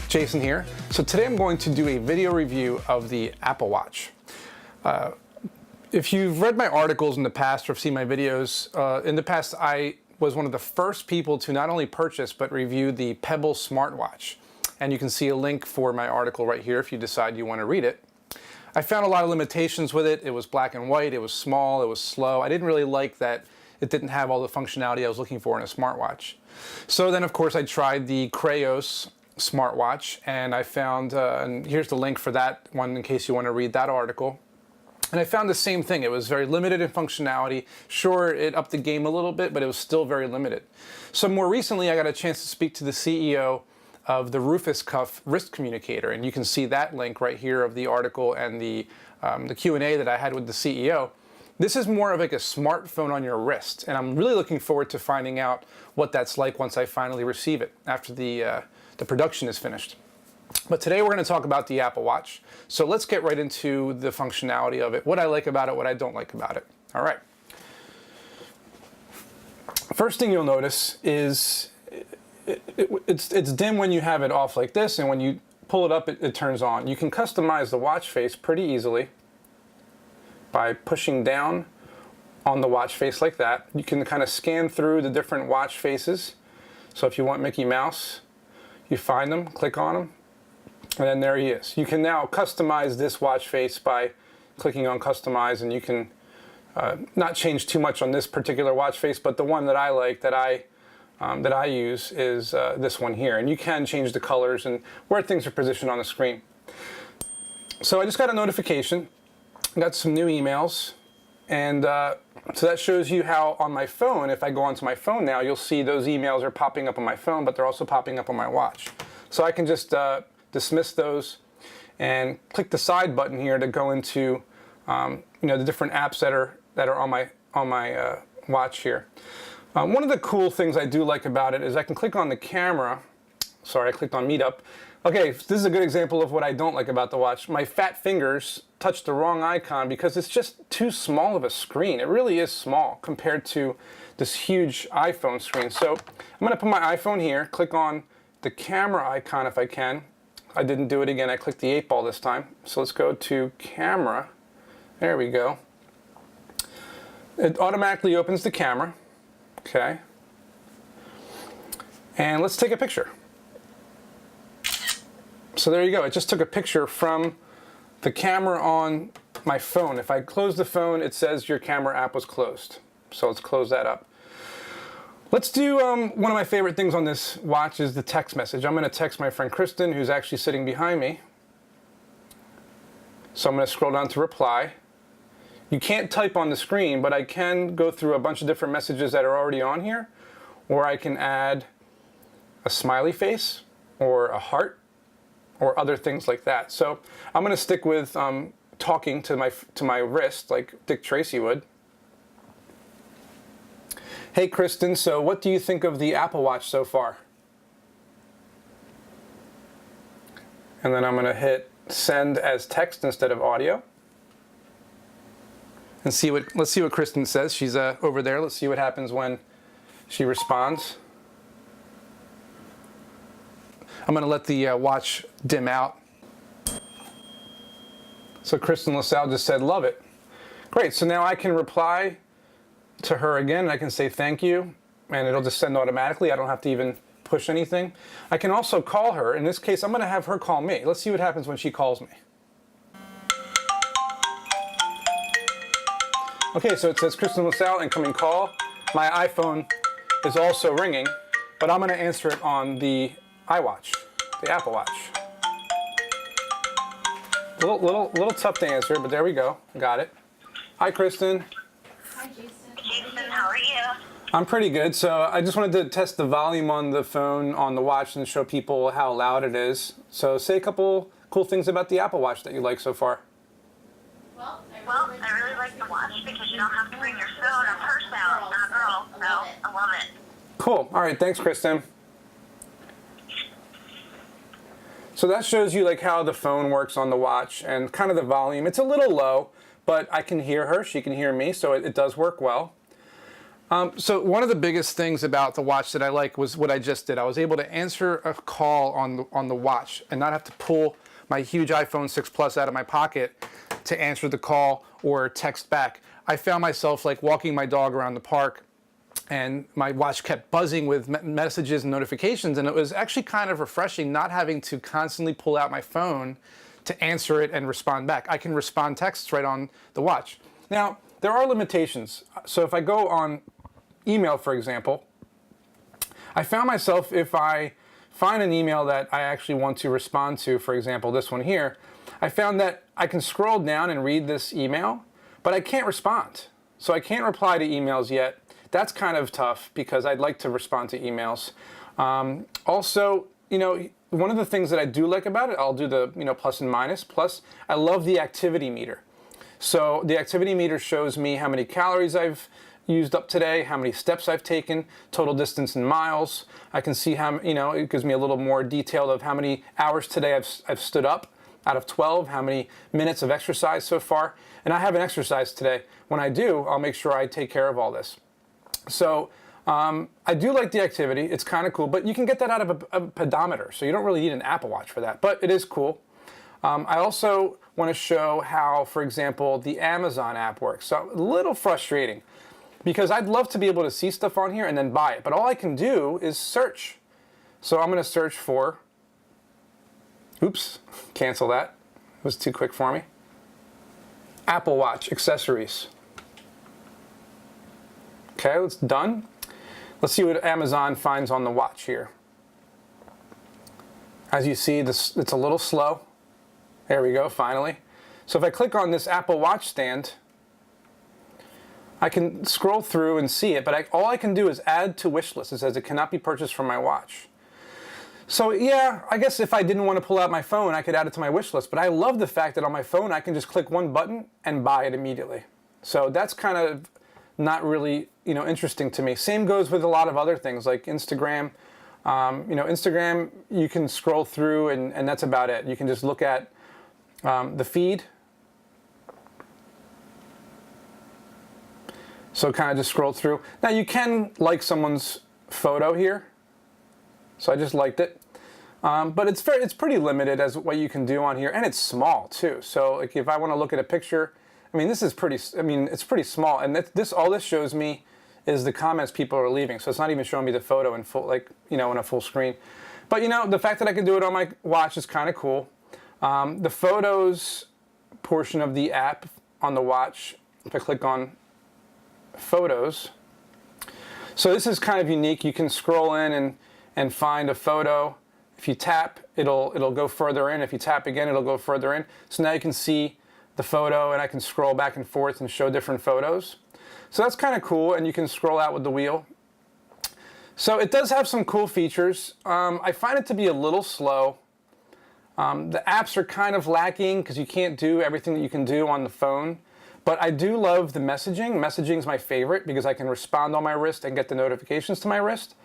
Jason here. So today I'm going to do a video review of the Apple Watch. If you've read my articles in the past or seen my videos, in the past I was one of the first people to not only purchase but review the Pebble smartwatch. And you can see a link for my article right here if you decide you want to read it. I found a lot of limitations with it. It was black and white, it was small, it was slow. I didn't really like that it didn't have all the functionality I was looking for in a smartwatch. So then of course I tried the Crayo's smartwatch, and I found, and here's the link for that one in case you want to read that article. And I found the same thing. It was very limited in functionality. Sure, it upped the game a little bit, but it was still very limited. So more recently, I got a chance to speak to the CEO of the Rufus Cuff wrist communicator, and you can see that link right here of the article and the Q&A that I had with the CEO. This is more of like a smartphone on your wrist, and I'm really looking forward to finding out what that's like once I finally receive it after the production is finished. But today we're going to talk about the Apple Watch. So let's get right into the functionality of it, what I like about it, what I don't like about it. All right. First thing you'll notice is it's dim when you have it off like this, and when you pull it up, it turns on. You can customize the watch face pretty easily by pushing down on the watch face like that. You can kind of scan through the different watch faces. So if you want Mickey Mouse, you find them, click on them, and then there he is. You can now customize this watch face by clicking on customize, and you can not change too much on this particular watch face, but the one that I like, that I use is this one here. And you can change the colors and where things are positioned on the screen. So I just got a notification, got some new emails, and so that shows you how on my phone, if I go onto my phone now, you'll see those emails are popping up on my phone, but they're also popping up on my watch. So I can just dismiss those and click the side button here to go into the different apps that are on my watch here. One of the cool things I do like about it is I can click on the camera. Sorry, I clicked on Meetup. Okay, this is a good example of what I don't like about the watch. My fat fingers touch the wrong icon because it's just too small of a screen. It really is small compared to this huge iPhone screen. So I'm going to put my iPhone here, click on the camera icon if I can. I didn't do it again. I clicked the 8 ball this time. So let's go to camera. There we go. It automatically opens the camera. Okay. And let's take a picture. So there you go. It just took a picture from the camera on my phone. If I close the phone, it says your camera app was closed. So let's close that up. Let's do one of my favorite things on this watch is the text message. I'm going to text my friend Kristen, who's actually sitting behind me. So I'm going to scroll down to reply. You can't type on the screen, but I can go through a bunch of different messages that are already on here, or I can add a smiley face or a heart or other things like that. So I'm going to stick with talking to my wrist like Dick Tracy would. Hey Kristen, so what do you think of the Apple Watch so far? And then I'm going to hit send as text instead of audio. And let's see what Kristen says. She's over there. Let's see what happens when she responds. I'm going to let the watch dim out. So Kristen LaSalle just said, love it. Great, so now I can reply to her again, and I can say thank you, and it'll just send automatically. I don't have to even push anything. I can also call her. In this case, I'm going to have her call me. Let's see what happens when she calls me. Okay, so it says Kristen LaSalle, incoming call. My iPhone is also ringing, but I'm going to answer it on the iWatch, the Apple Watch. Little tough to answer, but there we go. Got it. Hi, Kristen. Hi, Jason. Jason, how are you? I'm pretty good. So I just wanted to test the volume on the phone, on the watch, and show people how loud it is. So say a couple cool things about the Apple Watch that you like so far. Well, I really like the watch because you don't have to bring your phone or purse out. I'm a girl, so I love it. Cool. All right. Thanks, Kristen. So that shows you like how the phone works on the watch and kind of the volume. It's a little low, but I can hear her. She can hear me, so it does work well. So one of the biggest things about the watch that I like was what I just did. I was able to answer a call on the watch and not have to pull my huge iPhone 6 Plus out of my pocket to answer the call or text back. I found myself like walking my dog around the park, and my watch kept buzzing with messages and notifications, and it was actually kind of refreshing not having to constantly pull out my phone to answer it and respond back. I can respond texts right on the watch. Now, there are limitations. So if I go on email, for example, I found myself, if I find an email that I actually want to respond to, for example, this one here, I found that I can scroll down and read this email, but I can't respond. So I can't reply to emails yet. That's kind of tough because I'd like to respond to emails. Also, one of the things that I do like about it, I'll do the plus and minus. Plus, I love the activity meter. So the activity meter shows me how many calories I've used up today, how many steps I've taken, total distance in miles. I can see how, it gives me a little more detail of how many hours today I've stood up out of 12, how many minutes of exercise so far. And I haven't exercised today. When I do, I'll make sure I take care of all this. So I do like the activity. It's kind of cool, but you can get that out of a pedometer. So you don't really need an Apple Watch for that, but it is cool. I also want to show how, for example, the Amazon app works. So a little frustrating because I'd love to be able to see stuff on here and then buy it, but all I can do is search. So I'm going to search for, oops, cancel that. It was too quick for me. Apple Watch accessories. Okay, it's done. Let's see what Amazon finds on the watch here. As you see, it's a little slow. There we go, finally. So if I click on this Apple Watch stand, I can scroll through and see it, but all I can do is add to wish list. It says it cannot be purchased from my watch. So yeah, I guess if I didn't want to pull out my phone, I could add it to my wish list, but I love the fact that on my phone, I can just click one button and buy it immediately. So that's kind of not really, interesting to me. Same goes with a lot of other things like Instagram. Instagram, you can scroll through and that's about it. You can just look at the feed. So kind of just scroll through. Now you can like someone's photo here. So I just liked it. But it's pretty limited as what you can do on here, and it's small too. So like if I want to look at a picture, it's pretty small, and all this shows me is the comments people are leaving. So it's not even showing me the photo in full, in a full screen. But the fact that I can do it on my watch is kind of cool. The photos portion of the app on the watch, if I click on photos, so this is kind of unique. You can scroll in and find a photo. If you tap, it'll go further in. If you tap again, it'll go further in. So now you can see the photo, and I can scroll back and forth and show different photos. So that's kind of cool, and you can scroll out with the wheel. So it does have some cool features. I find it to be a little slow. The apps are kind of lacking because you can't do everything that you can do on the phone. But I do love the messaging. Messaging is my favorite because I can respond on my wrist and get the notifications to my wrist.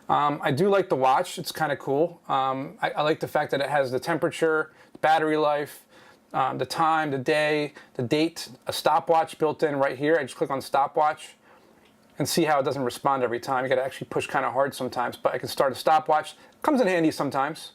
I do like the watch. It's kind of cool. I like the fact that it has the temperature, battery life, the time, the day, the date, a stopwatch built in right here. I just click on stopwatch and see how it doesn't respond every time. You got to actually push kind of hard sometimes, but I can start a stopwatch. Comes in handy sometimes.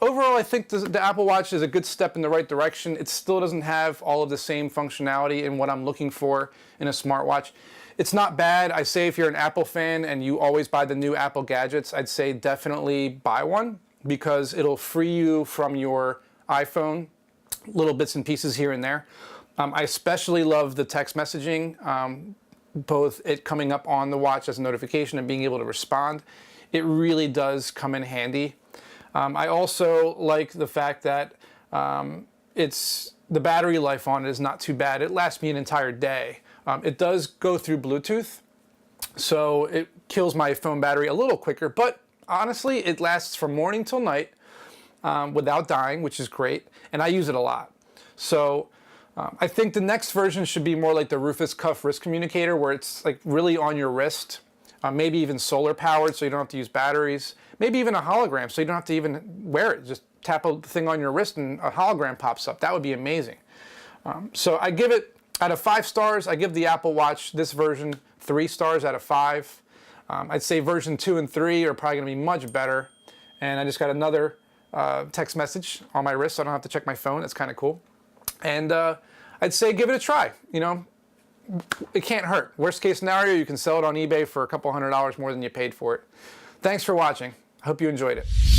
Overall, I think the Apple Watch is a good step in the right direction. It still doesn't have all of the same functionality in what I'm looking for in a smartwatch. It's not bad. I say if you're an Apple fan and you always buy the new Apple gadgets, I'd say definitely buy one because it'll free you from your iPhone, little bits and pieces here and there. I especially love the text messaging, both it coming up on the watch as a notification and being able to respond. It really does come in handy. I also like the fact that the battery life on it is not too bad. It lasts me an entire day. It does go through Bluetooth, so it kills my phone battery a little quicker, but honestly, it lasts from morning till night without dying, which is great, and I use it a lot. So I think the next version should be more like the Rufus Cuff wrist communicator, where it's like really on your wrist, maybe even solar powered, so you don't have to use batteries, maybe even a hologram, so you don't have to even wear it. Just tap a thing on your wrist and a hologram pops up. That would be amazing. So I give it Out of 5 stars, I give the Apple Watch, this version, 3 stars out of 5. I'd say version 2 and 3 are probably going to be much better. And I just got another text message on my wrist, so I don't have to check my phone. That's kind of cool. And I'd say give it a try. You know, it can't hurt. Worst case scenario, you can sell it on eBay for a couple $100 more than you paid for it. Thanks for watching. I hope you enjoyed it.